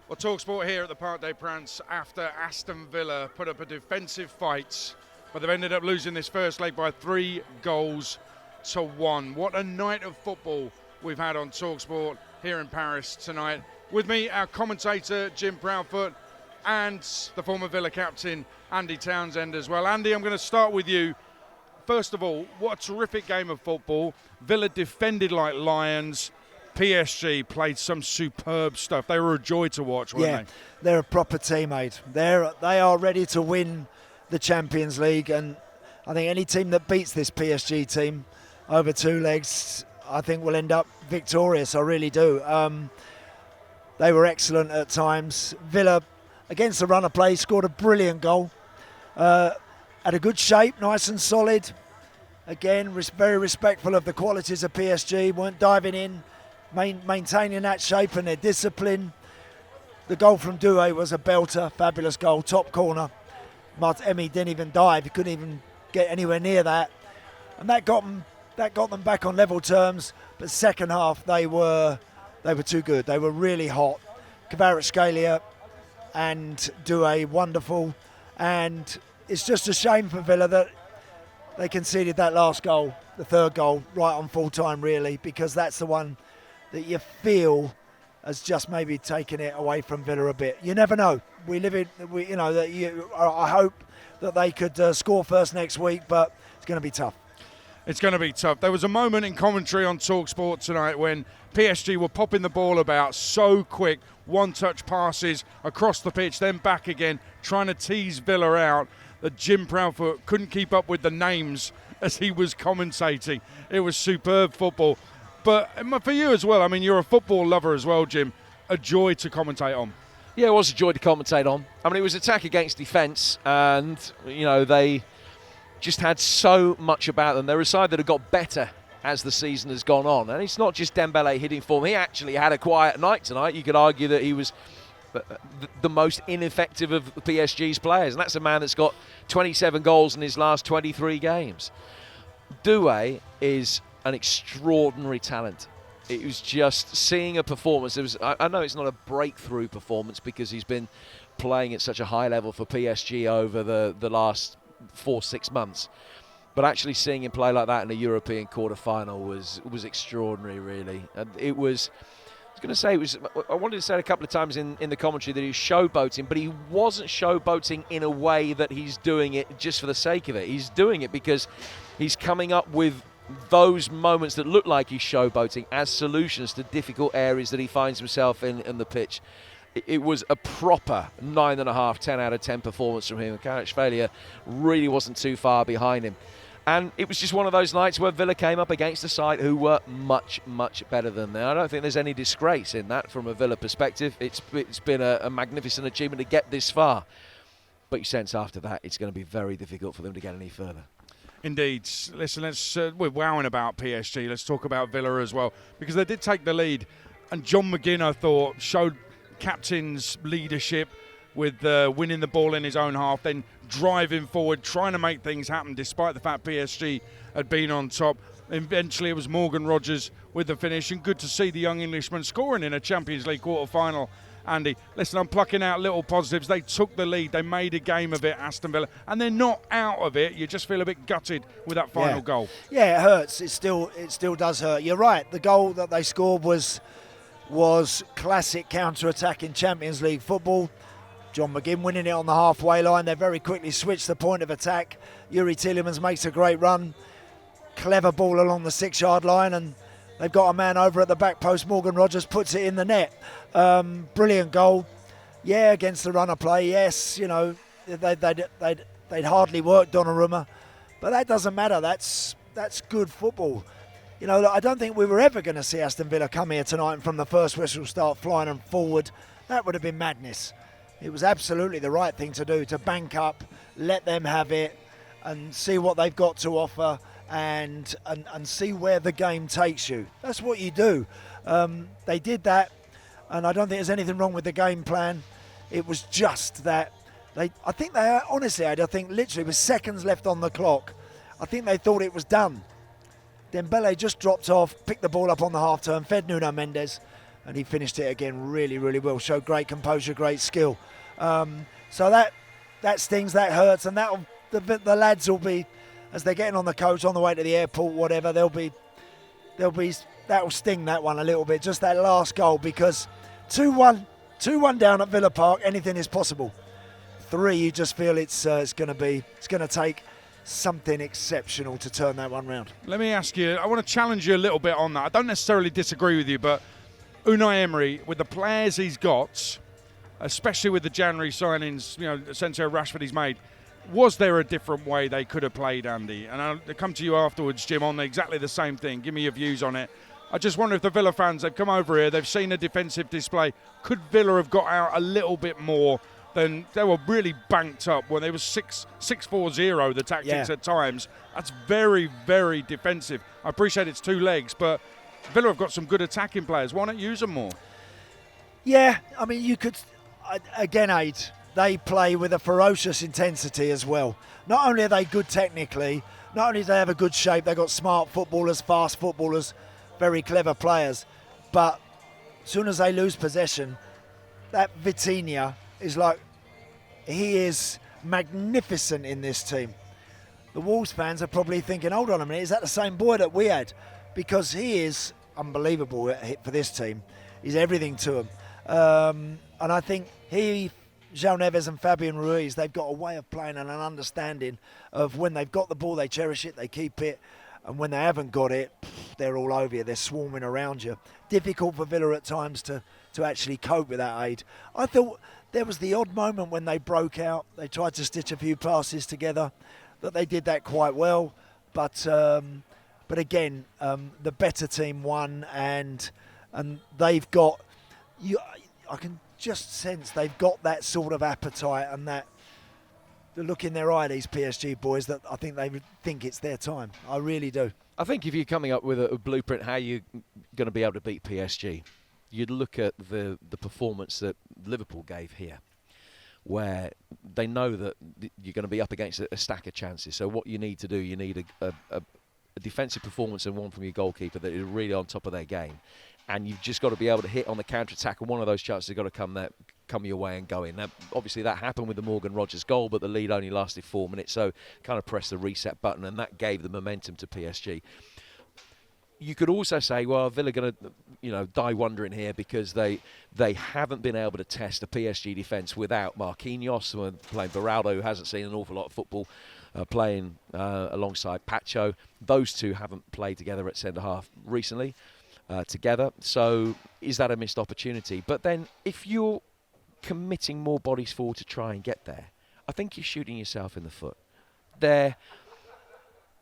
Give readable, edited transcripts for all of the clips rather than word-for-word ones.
Well, talkSPORT here at the Parc des Princes after Aston Villa put up a defensive fight, but they've ended up losing this first leg by 3-1. What a night of football we've had on talkSPORT here in Paris tonight. With me, our commentator, Jim Proudfoot, and the former Villa captain, Andy Townsend as well. Andy, I'm going to start with you. First of all, what a terrific game of football. Villa defended like lions. PSG played some superb stuff. They were a joy to watch, weren't they? They're a proper team, mate. They are ready to win the Champions League, and I think any team that beats this PSG team over two legs, I think will end up victorious. I really do. They were excellent at times. Villa, against the run of play, scored a brilliant goal. Had a good shape, nice and solid. Again, very respectful of the qualities of PSG. Weren't diving in, maintaining that shape and their discipline. The goal from Doué was a belter, fabulous goal, top corner. Emi didn't even dive; he couldn't even get anywhere near that, and that got them back on level terms. But second half, they were too good. They were really hot. Kvaratskhelia and Doué, wonderful, and it's just a shame for Villa that they conceded that last goal, the third goal, right on full time, really, because that's the one that you feel has just maybe taken it away from Villa a bit. You never know. I hope that they could score first next week, but it's going to be tough. It's going to be tough. There was a moment in commentary on talkSPORT tonight when PSG were popping the ball about so quick, one-touch passes across the pitch, then back again, trying to tease Villa out, that Jim Proudfoot couldn't keep up with the names as he was commentating. It was superb football. But for you as well, I mean, you're a football lover as well, Jim. A joy to commentate on. Yeah, it was a joy to commentate on. I mean, it was attack against defence, and, they just had so much about them. They're a side that have got better as the season has gone on. And it's not just Dembele hitting form. He actually had a quiet night tonight. You could argue that he was the most ineffective of PSG's players, and that's a man that's got 27 goals in his last 23 games. Doué is an extraordinary talent. It was just seeing a performance. I know it's not a breakthrough performance because he's been playing at such a high level for PSG over the last 4-6 months, but actually seeing him play like that in a European quarter-final was extraordinary, really. And I wanted to say it a couple of times in the commentary that he was showboating, but he wasn't showboating in a way that he's doing it just for the sake of it. He's doing it because he's coming up with those moments that look like he's showboating as solutions to difficult areas that he finds himself in the pitch. It was a proper 9.5, 10 out of 10 performance from him. Kvaratskhelia really wasn't too far behind him. And it was just one of those nights where Villa came up against a side who were much, much better than them. I don't think there's any disgrace in that from a Villa perspective. It's been a magnificent achievement to get this far. But you sense after that it's going to be very difficult for them to get any further. Indeed. Listen, we're wowing about PSG. Let's talk about Villa as well, because they did take the lead. And John McGinn, I thought, showed captain's leadership with winning the ball in his own half, then driving forward, trying to make things happen despite the fact PSG had been on top. Eventually it was Morgan Rogers with the finish, and good to see the young Englishman scoring in a Champions League quarter-final. Andy, listen, I'm plucking out little positives. They took the lead. They made a game of it, Aston Villa, and they're not out of it. You just feel a bit gutted with that final goal. Yeah, it hurts. It still does hurt. You're right. The goal that they scored was classic counter-attack in Champions League football. John McGinn winning it on the halfway line. They very quickly switched the point of attack. Yuri Tielemans makes a great run. Clever ball along the 6-yard line, and they've got a man over at the back post. Morgan Rogers puts it in the net. Brilliant goal. Yeah, against the run of play. Yes, they'd hardly worked Donnarumma, but that doesn't matter. That's good football. I don't think we were ever going to see Aston Villa come here tonight and from the first whistle start flying them forward. That would have been madness. It was absolutely the right thing to do, to bank up, let them have it, and see what they've got to offer, and see where the game takes you. That's what you do. They did that, and I don't think there's anything wrong with the game plan. It was just that I think literally with seconds left on the clock, I think they thought it was done. Dembele just dropped off, picked the ball up on the half turn, fed Nuno Mendes, and he finished it again really, really well. Showed great composure, great skill. So that stings, that hurts, and the lads will be, as they're getting on the coach on the way to the airport, whatever, that'll sting that one a little bit, just that last goal, because 2-1 down at Villa Park, anything is possible. 3, you just feel it's going to take something exceptional to turn that one round. Let me ask you, I want to challenge you a little bit on that. I don't necessarily disagree with you, but Unai Emery, with the players he's got, especially with the January signings, Asensio, Rashford he's made, was there a different way they could have played, Andy? And I'll come to you afterwards, Jim, on exactly the same thing. Give me your views on it. I just wonder if the Villa fans, they've come over here, they've seen a defensive display. Could Villa have got out a little bit more than they were really banked up when they were 6-4-0, the tactics at times? That's very, very defensive. I appreciate it's 2 legs, but Villa have got some good attacking players. Why not use them more? Yeah, I mean, you could, again, Aid, they play with a ferocious intensity as well. Not only are they good technically, not only do they have a good shape, they've got smart footballers, fast footballers, very clever players, but as soon as they lose possession, that Vitinha is like, he is magnificent in this team. The Wolves fans are probably thinking, hold on a minute, is that the same boy that we had? Because he is unbelievable for this team. He's everything to them. And I think João Neves and Fabian Ruiz, they've got a way of playing and an understanding of when they've got the ball, they cherish it, they keep it. And when they haven't got it, they're all over you. They're swarming around you. Difficult for Villa at times to actually cope with that, Aid. I thought there was the odd moment when they broke out. They tried to stitch a few passes together. That they did that quite well. But again, the better team won, and they've got. I can just sense they've got that sort of appetite and that. The look in their eye, these PSG boys, that I think they think it's their time. I really do. I think if you're coming up with a blueprint how you're going to be able to beat PSG, you'd look at the performance that Liverpool gave here, where they know that you're going to be up against a stack of chances. So what you need to do, you need a defensive performance and one from your goalkeeper that is really on top of their game. And you've just got to be able to hit on the counter-attack, and one of those chances has got to come your way and go in. Now, obviously, that happened with the Morgan Rogers goal, but the lead only lasted 4 minutes, so kind of pressed the reset button, and that gave the momentum to PSG. You could also say, well, Villa are going to, die wondering here because they haven't been able to test the PSG defence without Marquinhos, playing Beraldo, who hasn't seen an awful lot of football, playing alongside Pacho. Those two haven't played together at centre-half recently. Together, so is that a missed opportunity? But then if you're committing more bodies forward to try and get there, I think you're shooting yourself in the foot. They're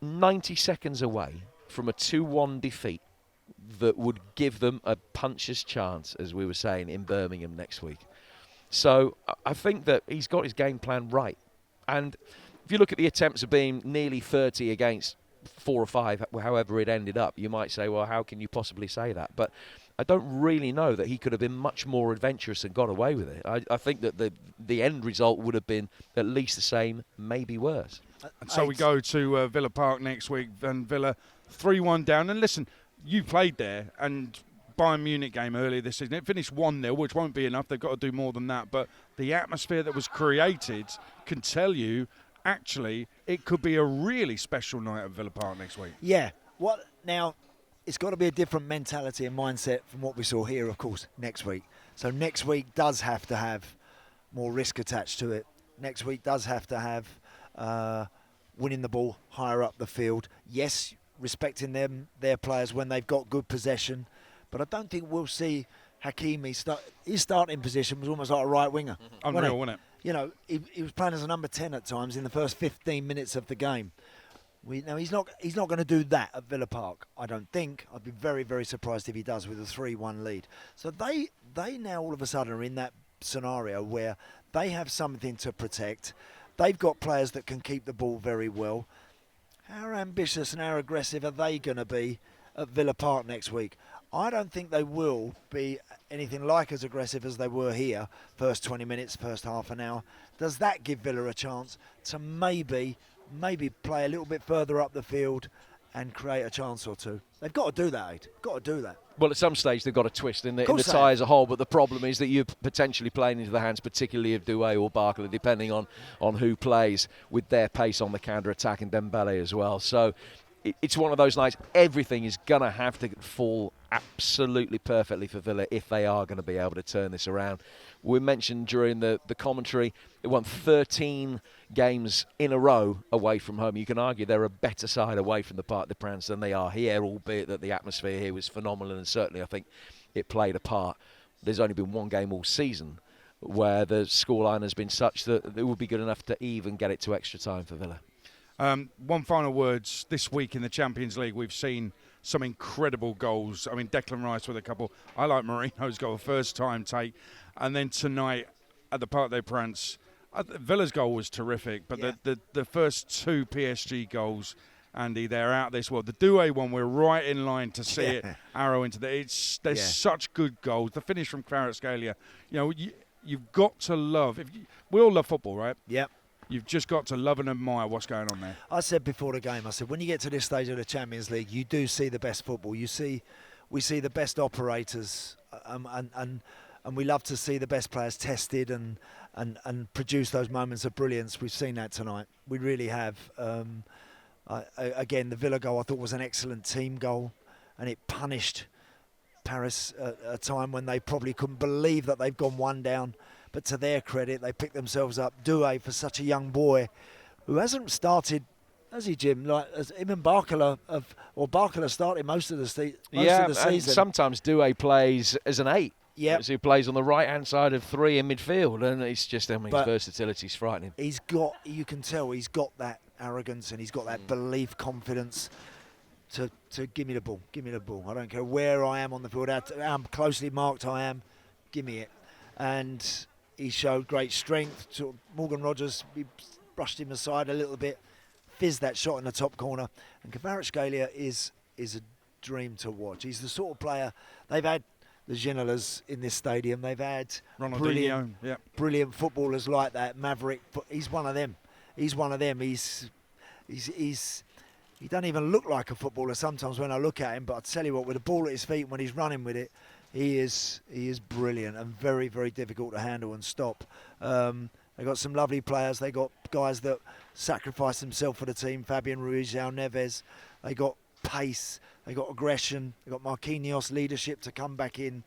90 seconds away from a 2-1 defeat that would give them a puncher's chance, as we were saying, in Birmingham next week. So I think that he's got his game plan right. And if you look at the attempts of being nearly 30 against 4 or 5, however it ended up, you might say, well, how can you possibly say that? But I don't really know that he could have been much more adventurous and got away with it. I think that the end result would have been at least the same, maybe worse. And so we go to Villa Park next week, and Villa 3-1 down. And listen, you played there, and Bayern Munich game earlier this season, it finished 1-0, which won't be enough. They've got to do more than that. But the atmosphere that was created can tell you, actually, it could be a really special night at Villa Park next week. Yeah. Now, it's got to be a different mentality and mindset from what we saw here, of course, next week. So next week does have to have more risk attached to it. Next week does have to have winning the ball higher up the field. Yes, respecting their players when they've got good possession. But I don't think we'll see Hakimi his starting position was almost like a right winger. Unreal, wasn't it? He was playing as a number 10 at times in the first 15 minutes of the game. He's not going to do that at Villa Park, I don't think. I'd be very, very surprised if he does with a 3-1 lead. So they now all of a sudden are in that scenario where they have something to protect. They've got players that can keep the ball very well. How ambitious and how aggressive are they going to be at Villa Park next week? I don't think they will be anything like as aggressive as they were here, first 20 minutes, first half an hour. Does that give Villa a chance to maybe play a little bit further up the field and create a chance or two. They've got to do that, Aid. Got to do that. Well, at some stage they've got a twist in the tie as a whole, but the problem is that you're potentially playing into the hands, particularly of Doué or Barkley, depending on who plays, with their pace on the counter-attack, and Dembele as well. So it's one of those nights. Everything is going to have to fall absolutely perfectly for Villa if they are going to be able to turn this around. We mentioned during the commentary, they won 13 games in a row away from home. You can argue they're a better side away from the Parc des Princes than they are here, albeit that the atmosphere here was phenomenal, and certainly I think it played a part. There's only been one game all season where the scoreline has been such that it would be good enough to even get it to extra time for Villa. One final words. This week in the Champions League, we've seen some incredible goals. I mean, Declan Rice with a couple. I like Marino's goal, first time take. And then tonight at the Parc des Princes, Villa's goal was terrific. But the first two PSG goals, Andy, they're out this world. The Doué one, we're right in line to see it arrow into the... There's such good goals. The finish from Kvaratskhelia, you've got to love... we all love football, right? Yep. You've just got to love and admire what's going on there. I said before the game, when you get to this stage of the Champions League, you do see the best football. We see the best operators, and we love to see the best players tested and produce those moments of brilliance. We've seen that tonight. We really have. Again, the Villa goal I thought was an excellent team goal, and it punished Paris at a time when they probably couldn't believe that they've gone one down. But to their credit, they picked themselves up. Doué, for such a young boy, who hasn't started, has he, Jim? Like him and Barkala started most of the season. And sometimes Doué plays as an 8. Yeah, he plays on the right-hand side of 3 in midfield, and it's just, his versatility is frightening. You can tell he's got that arrogance and he's got that belief, confidence to give me the ball. Give me the ball. I don't care where I am on the field, how closely marked I am. Give me it. And he showed great strength. So Morgan Rogers, he brushed him aside a little bit, fizzed that shot in the top corner. And Kvaratskhelia is a dream to watch. He's the sort of player, they've had the Ginolas in this stadium. They've had brilliant footballers like that. Maverick, he's one of them. He doesn't even look like a footballer sometimes when I look at him, but I tell you what, with the ball at his feet, when he's running with it, he is brilliant and very, very difficult to handle and stop. They got some lovely players. They got guys that sacrifice themselves for the team. Fabian Ruiz, João Neves. They got pace. They got aggression. They got Marquinhos leadership to come back in.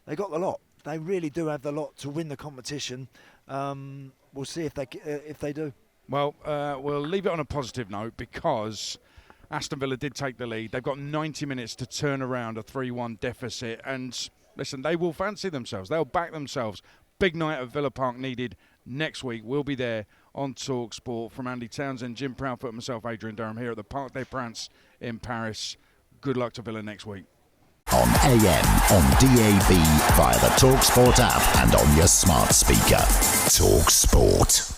They got the lot. They really do have the lot to win the competition. We'll see if they do. Well, we'll leave it on a positive note because Aston Villa did take the lead. They've got 90 minutes to turn around a 3-1 deficit. And listen, they will fancy themselves. They'll back themselves. Big night at Villa Park needed next week. We'll be there on talkSPORT. From Andy Townsend, Jim Proudfoot, and myself, Adrian Durham, here at the Parc des Princes in Paris. Good luck to Villa next week. On AM, on DAB, via the talkSPORT app and on your smart speaker. talkSPORT.